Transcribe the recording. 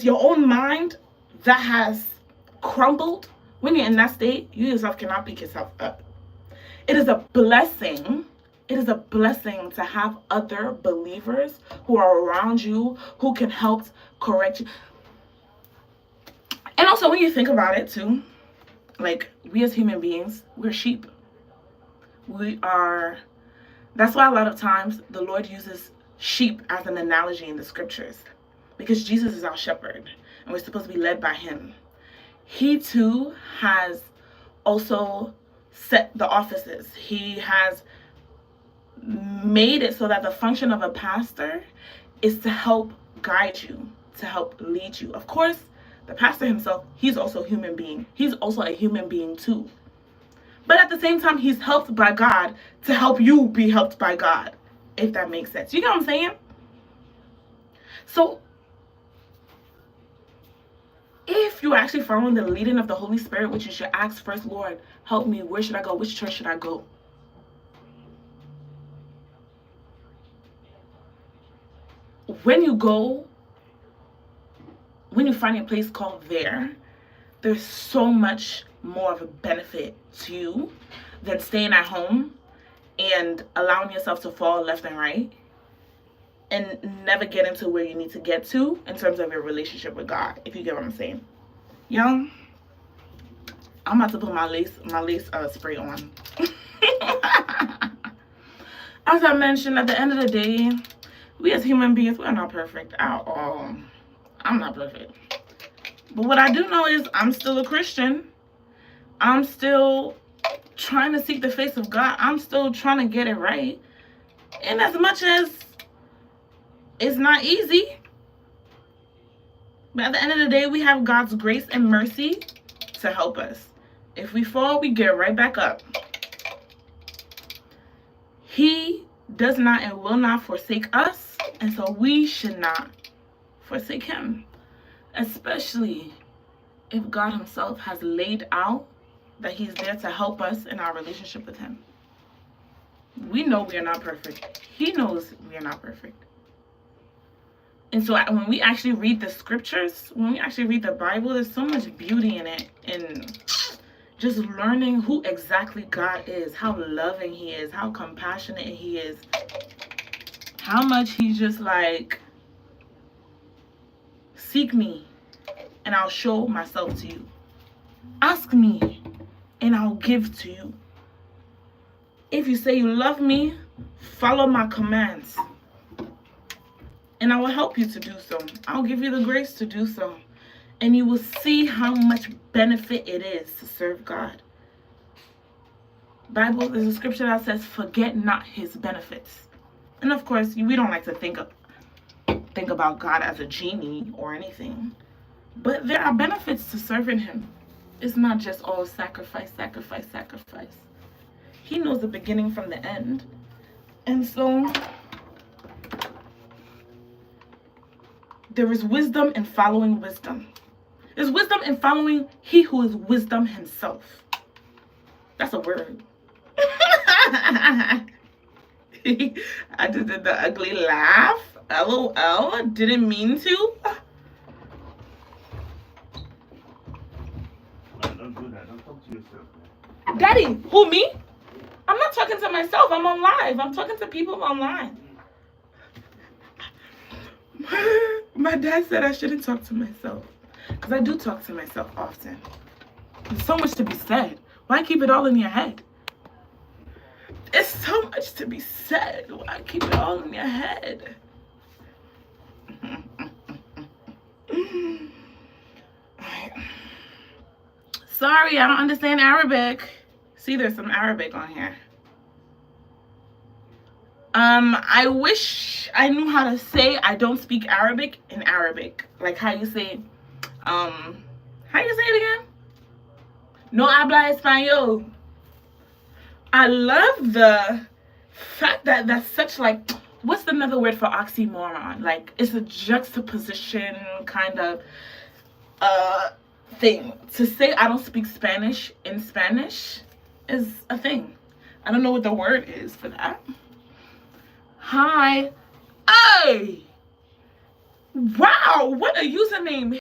your own mind that has crumbled, when you're in that state, you yourself cannot pick yourself up. It is a blessing. It is a blessing to have other believers who are around you who can help correct you. And also, when you think about it too, like, we as human beings, we're sheep. That's why a lot of times the Lord uses sheep as an analogy in the scriptures, because Jesus is our shepherd and we're supposed to be led by him. He too has also set the offices. He has made it so that the function of a pastor is to help guide you, to help lead you. Of course, the pastor himself, he's also a human being. He's also a human being too. But at the same time, he's helped by God to help you be helped by God, if that makes sense. You know what I'm saying? So, if you're actually following the leading of the Holy Spirit, which you should ask first, Lord, help me. Where should I go? Which church should I go? When you find a place called there's so much more of a benefit to you than staying at home and allowing yourself to fall left and right and never getting to where you need to get to in terms of your relationship with God, if you get what I'm saying. Yo, I'm about to put my lace spray on. As I mentioned, at the end of the day, we as human beings, we're not perfect at all. I'm not perfect. But what I do know is I'm still a Christian. I'm still trying to seek the face of God. I'm still trying to get it right. And as much as it's not easy, but at the end of the day, we have God's grace and mercy to help us. If we fall, we get right back up. He does not and will not forsake us, and so we should not forsake him. Especially if God himself has laid out that he's there to help us in our relationship with him. We know we are not perfect. He knows we are not perfect. And so when we actually read the scriptures, when we actually read the Bible, there's so much beauty in it. And just learning who exactly God is, how loving he is, how compassionate he is, how much he's just like, seek me and I'll show myself to you. Ask me and I'll give to you. If you say you love me, follow my commands. And I will help you to do so. I'll give you the grace to do so. And you will see how much benefit it is to serve God. Bible, there's a scripture that says, forget not his benefits. And of course, we don't like to think about God as a genie or anything. But there are benefits to serving him. It's not just all sacrifice, sacrifice, sacrifice. He knows the beginning from the end. And so there is wisdom in following wisdom. There's wisdom in following he who is wisdom himself. That's a word. I just did the ugly laugh. LOL. Didn't mean to. Don't do that. Don't talk to yourself, man. Daddy, who, me? I'm not talking to myself. I'm on live. I'm talking to people online. My dad said I shouldn't talk to myself. Because I do talk to myself often. There's so much to be said. Why keep it all in your head? There's so much to be said. Why keep it all in your head? Sorry, I don't understand Arabic. See, there's some Arabic on here. I wish I knew how to say I don't speak Arabic in Arabic. Like how you say, how you say it again? No habla español. I love the fact that that's such like, what's another word for oxymoron? Like, it's a juxtaposition kind of thing. To say I don't speak Spanish in Spanish is a thing. I don't know what the word is for that. Hi. Hey! Wow, what a username.